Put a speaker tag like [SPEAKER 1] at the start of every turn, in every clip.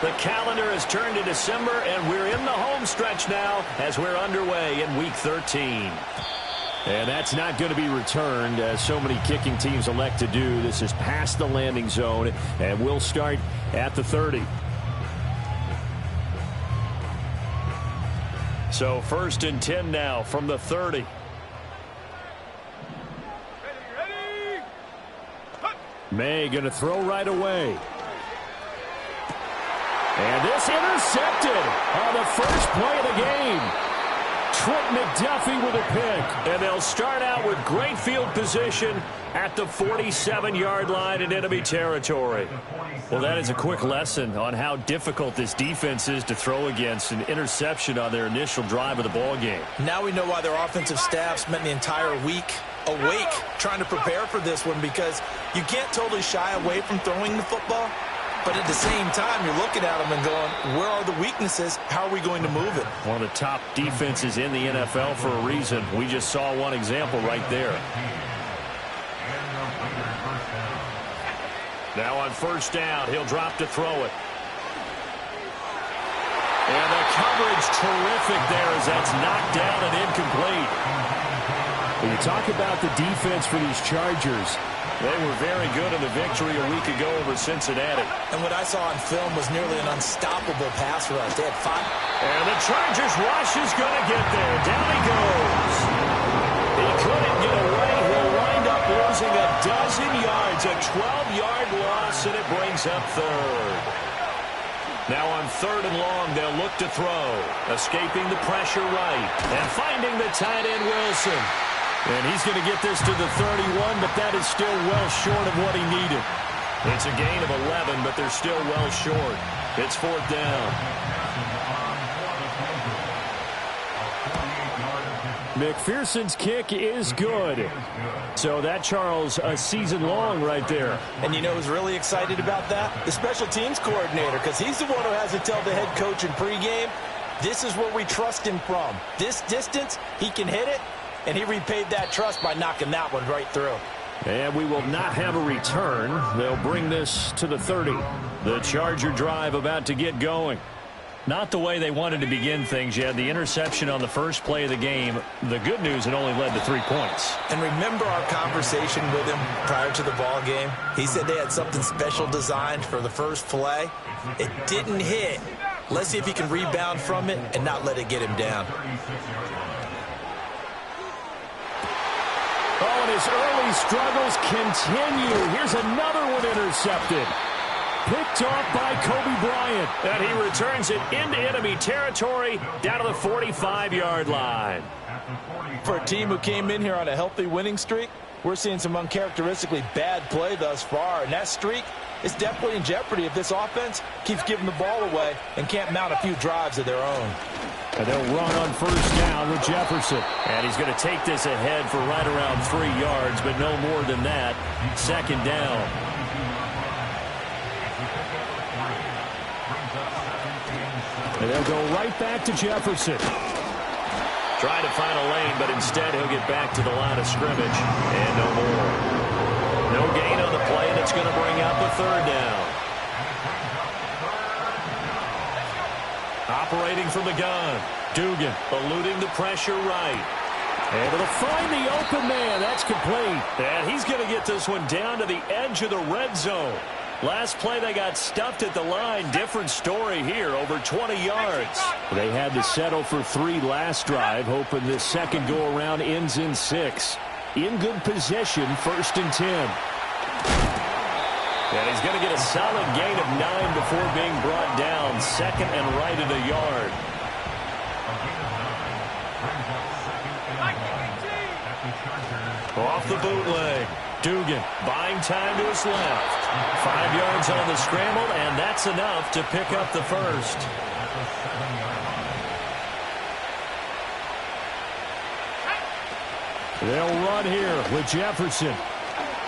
[SPEAKER 1] The calendar has turned to December, and we're in the home stretch now as we're underway in Week 13. And that's not going to be returned, as so many kicking teams elect to do. This is past the landing zone, and we'll start at the 30. So 1st and 10 now from the 30. May going to throw right away. And this intercepted on the first play of the game. Trent McDuffie with a pick. And they'll start out with great field position at the 47-yard line in enemy territory. Well, that is a quick lesson on how difficult this defense is to throw against. An interception on their initial drive of the ball game.
[SPEAKER 2] Now we know why their offensive staff spent the entire week awake trying to prepare for this one, because you can't totally shy away from throwing the football. But at the same time, you're looking at them and going, where are the weaknesses? How are we going to move it?
[SPEAKER 1] One of the top defenses in the NFL for a reason. We just saw one example right there. Now on 1st down, he'll drop to throw it. And the coverage terrific there as that's knocked down and incomplete. When you talk about the defense for these Chargers, they were very good in the victory a week ago over Cincinnati.
[SPEAKER 2] And what I saw on film was nearly an unstoppable pass rush. They had 5.
[SPEAKER 1] And the Chargers rush is going to get there. Down he goes. He couldn't get away. He'll wind up losing a dozen yards. A 12-yard loss, and it brings up 3rd. Now on 3rd and long, they'll look to throw. Escaping the pressure right. And finding the tight end Wilson. And he's going to get this to the 31, but that is still well short of what he needed. It's a gain of 11, but they're still well short. It's 4th down. McPherson's kick is good. So that, Charles, a season long right there.
[SPEAKER 2] And you know who's really excited about that? The special teams coordinator, because he's the one who has to tell the head coach in pregame, this is where we trust him from. This distance, he can hit it. And he repaid that trust by knocking that one right through.
[SPEAKER 1] And we will not have a return. They'll bring this to the 30. The Charger drive about to get going. Not the way they wanted to begin things. You had the interception on the first play of the game. The good news, it only led to 3 points.
[SPEAKER 2] And remember our conversation with him prior to the ball game? He said they had something special designed for the first play. It didn't hit. Let's see if he can rebound from it and not let it get him down.
[SPEAKER 1] Oh, and his early struggles continue. Here's another one intercepted. Picked off by Kobe Bryant. And he returns it into enemy territory down to the 45-yard line.
[SPEAKER 2] For a team who came in here on a healthy winning streak, we're seeing some uncharacteristically bad play thus far. And that streak is definitely in jeopardy if this offense keeps giving the ball away and can't mount a few drives of their own.
[SPEAKER 1] And they'll run on 1st down with Jefferson. And he's going to take this ahead for right around 3 yards, but no more than that. 2nd down. And they'll go right back to Jefferson. Trying to find a lane, but instead he'll get back to the line of scrimmage. And no more. No gain on the play, and it's going to bring out the 3rd down. Operating from the gun. Dugan eluding the pressure right. Able to find the open man. That's complete. And he's going to get this one down to the edge of the red zone. Last play they got stuffed at the line. Different story here. Over 20 yards. They had to settle for 3 last drive, hoping this second go-around ends in 6. In good position, 1st and 10. And he's going to get a solid gain of 9 before being brought down. 2nd and right at a yard. Off the bootleg. Dugan buying time to his left. 5 yards on the scramble, and that's enough to pick up the 1st. They'll run here with Jefferson.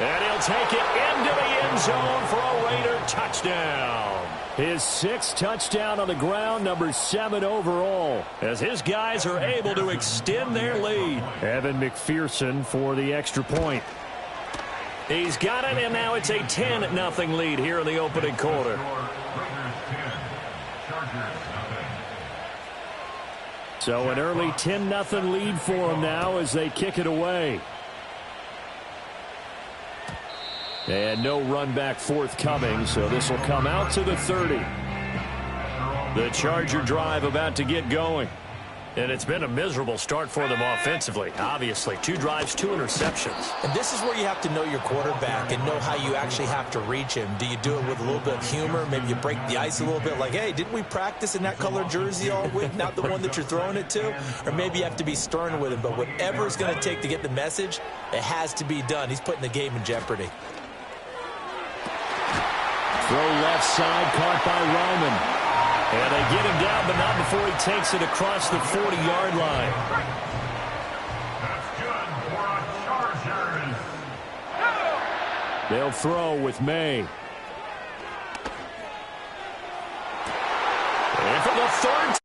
[SPEAKER 1] And he'll take it into the end zone for a Raider touchdown. His 6th touchdown on the ground, number 7 overall, as his guys are able to extend their lead. Evan McPherson for the extra point. He's got it, and now it's a 10-0 lead here in the opening quarter.
[SPEAKER 3] So an early 10-0 lead for them now as they kick it away. And no run back forthcoming, so this will come out to the 30. The Charger drive about to get going.
[SPEAKER 4] And it's been a miserable start for them offensively. Obviously, 2 drives, 2 interceptions.
[SPEAKER 2] And this is where you have to know your quarterback and know how you actually have to reach him. Do you do it with a little bit of humor? Maybe you break the ice a little bit like, hey, didn't we practice in that color jersey all week, not the one that you're throwing it to? Or maybe you have to be stern with him. But whatever it's going to take to get the message, it has to be done. He's putting the game in jeopardy.
[SPEAKER 3] Throw left side, caught by Roman. And they get him down, but not before he takes it across the 40-yard line. They'll throw with May. And for the third.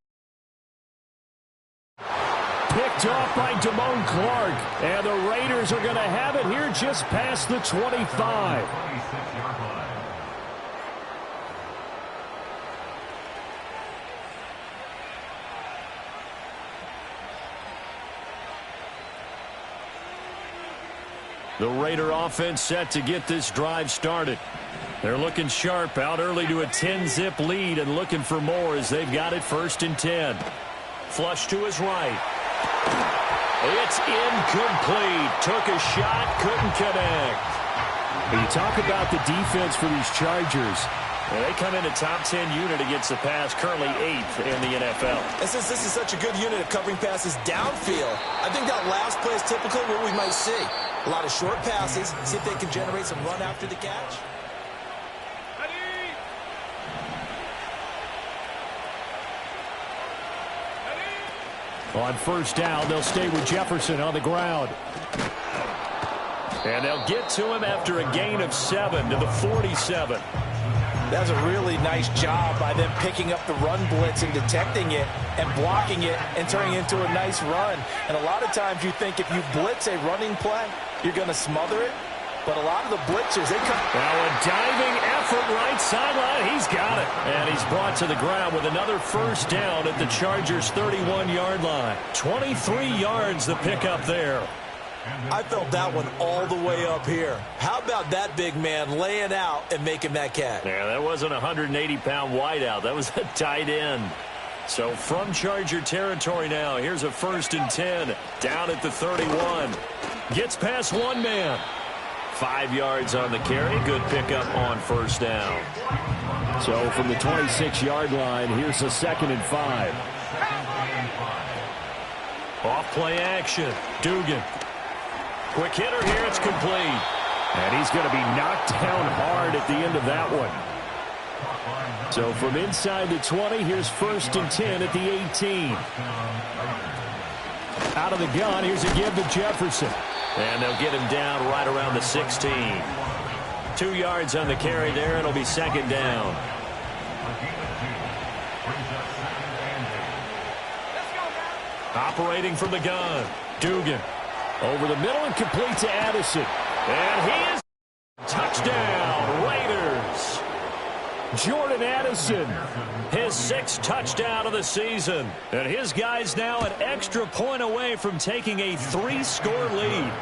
[SPEAKER 3] Picked off by Damone Clark. And the Raiders are going to have it here just past the 25. The Raider offense set to get this drive started. They're looking sharp, out early to a 10-zip lead and looking for more as they've got it 1st and 10.
[SPEAKER 4] Flush to his right. It's incomplete. Took a shot, couldn't connect.
[SPEAKER 3] When you talk about the defense for these Chargers,
[SPEAKER 4] they come in a top 10 unit against the pass, currently 8th in the NFL.
[SPEAKER 2] And since this is such a good unit of covering passes downfield, I think that last play is typically what we might see. A lot of short passes, see if they can generate some run after the catch.
[SPEAKER 3] On 1st down, they'll stay with Jefferson on the ground.
[SPEAKER 4] And they'll get to him after a gain of 7 to the 47.
[SPEAKER 2] That's a really nice job by them picking up the run blitz and detecting it and blocking it and turning it into a nice run. And a lot of times you think if you blitz a running play, you're going to smother it. But a lot of the blitzers, they come.
[SPEAKER 3] Now a diving effort right sideline. He's got it.
[SPEAKER 4] And he's brought to the ground with another 1st down at the Chargers' 31-yard line. 23 yards the pickup there.
[SPEAKER 2] I felt that one all the way up here. How about that big man laying out and making that catch?
[SPEAKER 4] Yeah, that wasn't a 180-pound wideout. That was a tight end. So from Charger territory now, here's a 1st and 10 down at the 31. Gets past one man. 5 yards on the carry. Good pickup on 1st down.
[SPEAKER 3] So from the 26-yard line, here's a 2nd and 5.
[SPEAKER 4] Off play action. Dugan. Quick hitter here. It's complete.
[SPEAKER 3] And he's going to be knocked down hard at the end of that one. So from inside the 20, here's 1st and 10 at the 18. Out of the gun, here's a give to Jefferson.
[SPEAKER 4] And they'll get him down right around the 16. 2 yards on the carry there. It'll be 2nd down. Operating from the gun. Dugan.
[SPEAKER 3] Over the middle and complete to Addison.
[SPEAKER 4] And he is touchdown, Raiders.
[SPEAKER 3] Jordan Addison.
[SPEAKER 4] His 6th touchdown of the season. And his guys now an extra point away from taking a 3-score lead.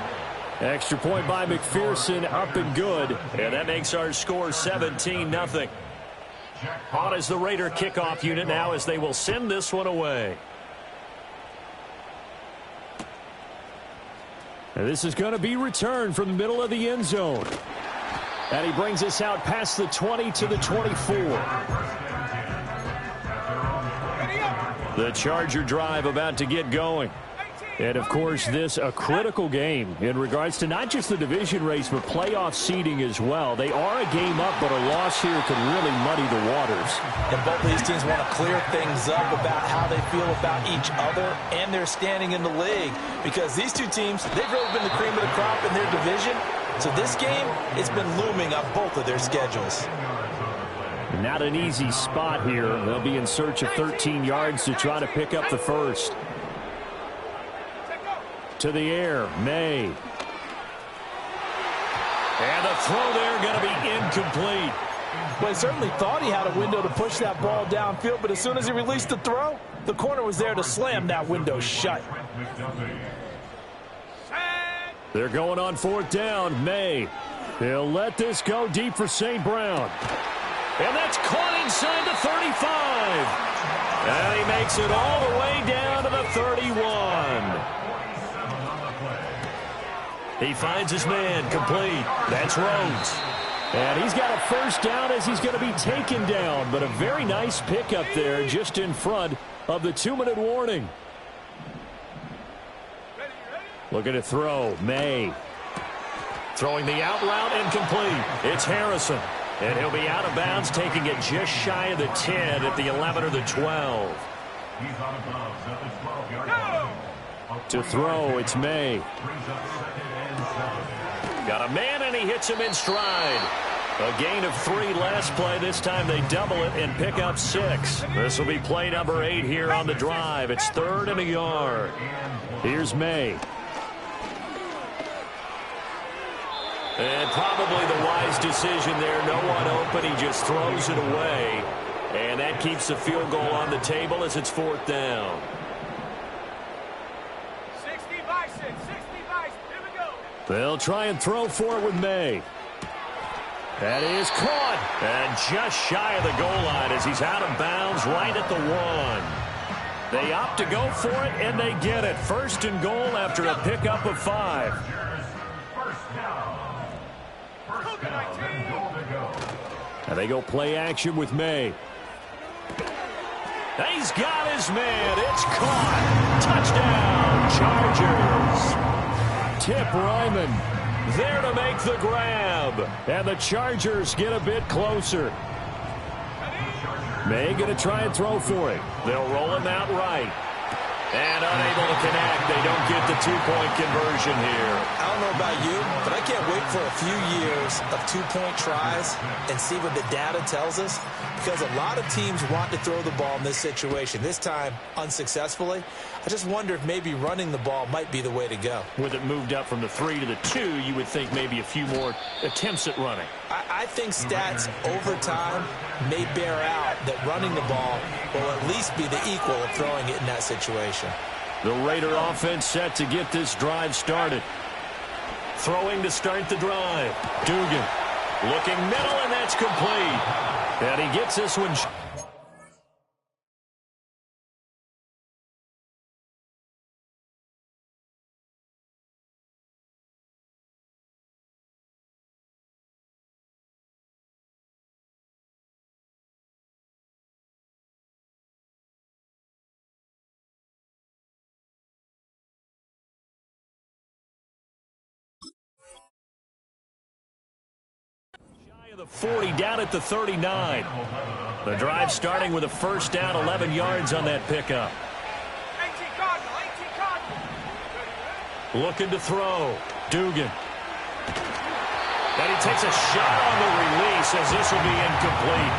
[SPEAKER 3] Extra point by McPherson, up and good.
[SPEAKER 4] And that makes our score 17-0. On is the Raider kickoff unit now as they will send this one away.
[SPEAKER 3] And this is going to be returned from the middle of the end zone. And he brings us out past the 20 to the 24.
[SPEAKER 4] The Charger drive about to get going.
[SPEAKER 3] And, of course, this a critical game in regards to not just the division race, but playoff seeding as well. They are a game up, but a loss here could really muddy the waters.
[SPEAKER 2] And both of these teams want to clear things up about how they feel about each other and their standing in the league. Because these two teams, they've really been the cream of the crop in their division. So this game, it's been looming on both of their schedules.
[SPEAKER 3] Not an easy spot here. They'll be in search of 13 yards to try to pick up the 1st. To the air, May.
[SPEAKER 4] And the throw there going to be incomplete.
[SPEAKER 2] Well, he certainly thought he had a window to push that ball downfield, but as soon as he released the throw, the corner was there to slam that window shut.
[SPEAKER 3] They're going on 4th down. May. He'll let this go deep for St. Brown.
[SPEAKER 4] And that's caught inside the 35. And he makes it all the way down to the 31. He finds his man complete. That's Rhodes.
[SPEAKER 3] And he's got a first down as he's going to be taken down. But a very nice pickup there just in front of the 2-minute warning. Looking to throw. May.
[SPEAKER 4] Throwing the out route incomplete. It's Harrison. And he'll be out of bounds, taking it just shy of the 10 at the 11 or the 12.
[SPEAKER 3] To throw, it's May.
[SPEAKER 4] Got a man, and he hits him in stride. A gain of 3 last play. This time they double it and pick up 6. This will be play number 8 here on the drive. It's 3rd and a yard.
[SPEAKER 3] Here's May.
[SPEAKER 4] And probably the wise decision there. No one open. He just throws it away. And that keeps the field goal on the table as it's 4th down.
[SPEAKER 5] 60 by 6. 60 by 6. Here we go.
[SPEAKER 3] They'll try and throw for it with May. That is caught.
[SPEAKER 4] And just shy of the goal line as he's out of bounds right at the 1. They opt to go for it, and they get it. 1st and goal after a pickup of 5.
[SPEAKER 3] And they go play action with May.
[SPEAKER 4] He's got his man. It's caught. Touchdown, Chargers.
[SPEAKER 3] Tip Ryman
[SPEAKER 4] there to make the grab.
[SPEAKER 3] And the Chargers get a bit closer. May going to try and throw for it.
[SPEAKER 4] They'll roll him out right. And unable to connect. They don't get the 2-point conversion here.
[SPEAKER 2] I don't know about you, but I can't wait for a few years of 2-point tries and see what the data tells us, because a lot of teams want to throw the ball in this situation. This time, unsuccessfully. I just wonder if maybe running the ball might be the way to go.
[SPEAKER 4] With it moved up from the 3 to the 2, you would think maybe a few more attempts at running.
[SPEAKER 2] I think stats over time may bear out that running the ball will at least be the equal of throwing it in that situation.
[SPEAKER 3] The Raider offense set to get this drive started.
[SPEAKER 4] Throwing to start the drive. Dugan looking middle, and that's complete. And he gets this one. The 40 down at the 39. The drive starting with a first down, 11 yards on that pickup.
[SPEAKER 5] 18 Cardinal.
[SPEAKER 4] Looking to throw. Dugan. And he takes a shot on the release as this will be incomplete.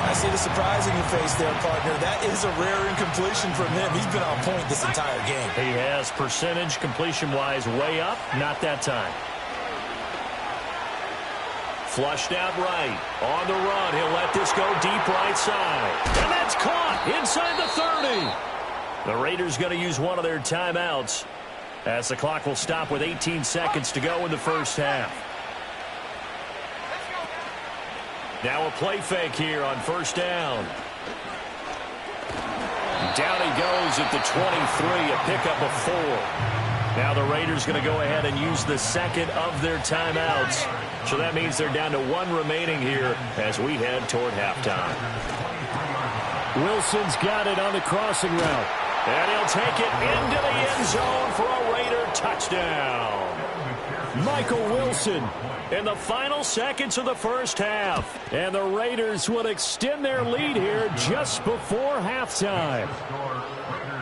[SPEAKER 2] I see the surprise in your face there, partner. That is a rare incompletion from him. He's been on point this entire game.
[SPEAKER 4] He has percentage completion-wise way up. Not that time. Flushed out right. On the run. He'll let this go deep right side. And that's caught inside the 30. The Raiders going to use one of their timeouts as the clock will stop with 18 seconds to go in the first half. Now a play fake here on first down. Down he goes at the 23, a pickup of 4. Now the Raiders going to go ahead and use the second of their timeouts. So that means they're down to 1 remaining here as we head toward halftime.
[SPEAKER 3] Wilson's got it on the crossing route.
[SPEAKER 4] And he'll take it into the end zone for a Raider touchdown.
[SPEAKER 3] Michael Wilson
[SPEAKER 4] in the final seconds of the first half.
[SPEAKER 3] And the Raiders will extend their lead here just before halftime.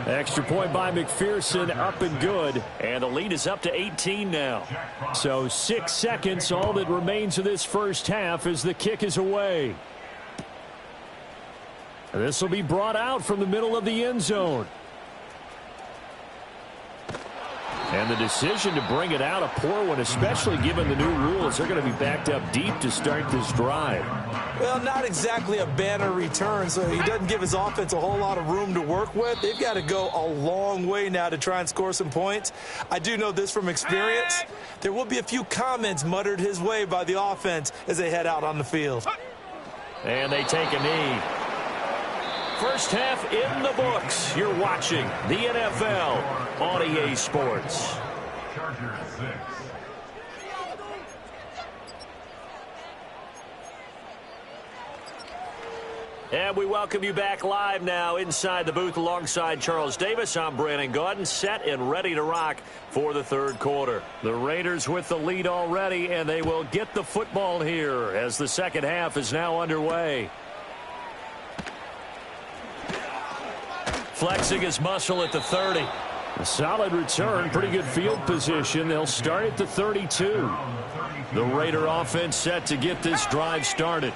[SPEAKER 3] Extra point by McPherson, up and good.
[SPEAKER 4] And the lead is up to 18 now.
[SPEAKER 3] So 6 seconds, all that remains of this first half as the kick is away. This will be brought out from the middle of the end zone. And the decision to bring it out, a poor one, especially given the new rules. They're going to be backed up deep to start this drive.
[SPEAKER 2] Well, not exactly a banner return, so he doesn't give his offense a whole lot of room to work with. They've got to go a long way now to try and score some points. I do know this from experience. There will be a few comments muttered his way by the offense as they head out on the field.
[SPEAKER 4] And they take a knee. First half in the books. You're watching the NFL on EA Sports. And we welcome you back live now inside the booth alongside Charles Davis. I'm Brandon Gaudin, set and ready to rock for the third quarter. The Raiders with the lead already, and they will get the football here as the second half is now underway. Flexing his muscle at the 30.
[SPEAKER 3] A solid return, pretty good field position. They'll start at the 32.
[SPEAKER 4] The Raider offense set to get this drive started.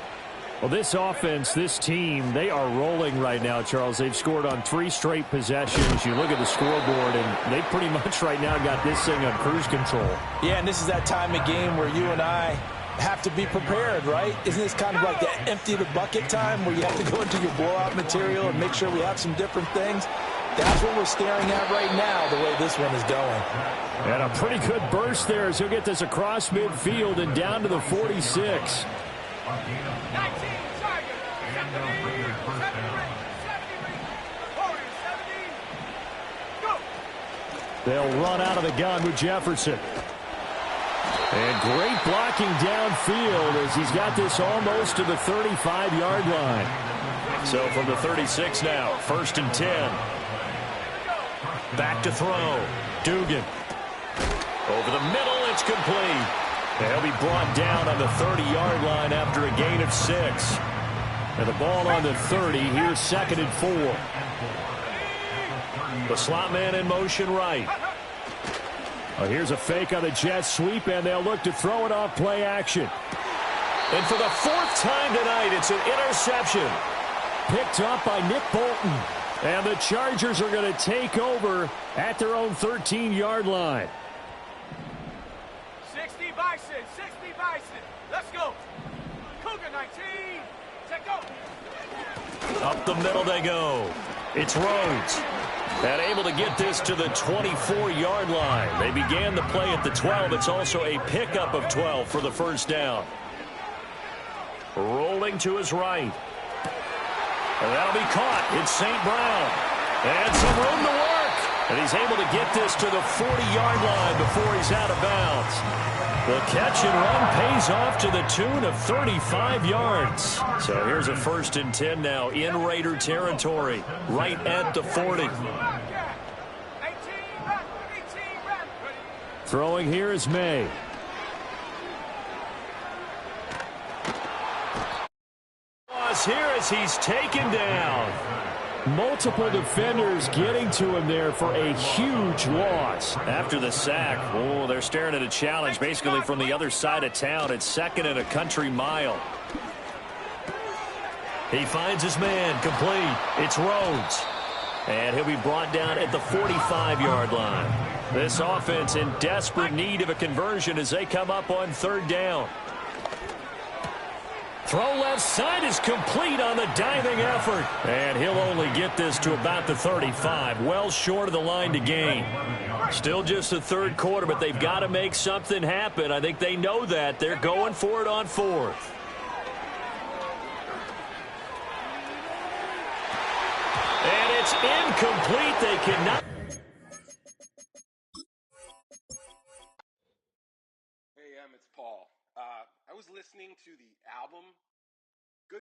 [SPEAKER 3] Well, this offense, this team, they are rolling right now, Charles. They've scored on 3 straight possessions. You look at the scoreboard, and they pretty much right now got this thing on cruise control.
[SPEAKER 2] Yeah, and this is that time of game where you and I have to be prepared, right? Isn't this kind of like the empty the bucket time where you have to go into your blowout material and make sure we have some different things? That's what we're staring at right now, the way this one is going.
[SPEAKER 3] And a pretty good burst there as he'll get this across midfield and down to the 46.
[SPEAKER 5] 19, Tigers, 73, 70, go!
[SPEAKER 3] They'll run out of the gun with Jefferson. And great blocking downfield as he's got this almost to the 35-yard line.
[SPEAKER 4] So from the 36 now, 1st and 10. Back to throw. Dugan. Over the middle, it's complete. They'll be brought down on the 30-yard line after a gain of 6.
[SPEAKER 3] And the ball on the 30, here's 2nd and 4.
[SPEAKER 4] The slot man in motion right.
[SPEAKER 3] Here's a fake on the jet sweep, and they'll look to throw it off play action.
[SPEAKER 4] And for the 4th time tonight, it's an interception.
[SPEAKER 3] Picked up by Nick Bolton. And the Chargers are going to take over at their own 13-yard line.
[SPEAKER 5] 60 Bison, 60 Bison. Let's go. Cougar 19. Check go.
[SPEAKER 4] Up the middle they go. It's Rhodes. And able to get this to the 24-yard line. They began the play at the 12. It's also a pickup of 12 for the first down. Rolling to his right. And that'll be caught. It's St. Brown. And some room to work. And he's able to get this to the 40-yard line before he's out of bounds. The catch and run pays off to the tune of 35 yards. So here's a 1st and 10 now in Raider territory, right at the 40.
[SPEAKER 5] 18, run.
[SPEAKER 3] Throwing here is May.
[SPEAKER 4] Here as he's taken down.
[SPEAKER 3] Multiple defenders getting to him there for a huge loss.
[SPEAKER 4] After the sack, oh, they're staring at a challenge basically from the other side of town. It's 2nd and a country mile. He finds his man complete. It's Rhodes. And he'll be brought down at the 45-yard line. This offense in desperate need of a conversion as they come up on 3rd down. Throw left side is complete on the diving effort. And he'll only get this to about the 35. Well short of the line to gain. Still just the 3rd quarter, but they've got to make something happen. I think they know that. They're going for it on 4th. And it's incomplete. They cannot.
[SPEAKER 6] Hey, it's Paul. I was listening to the album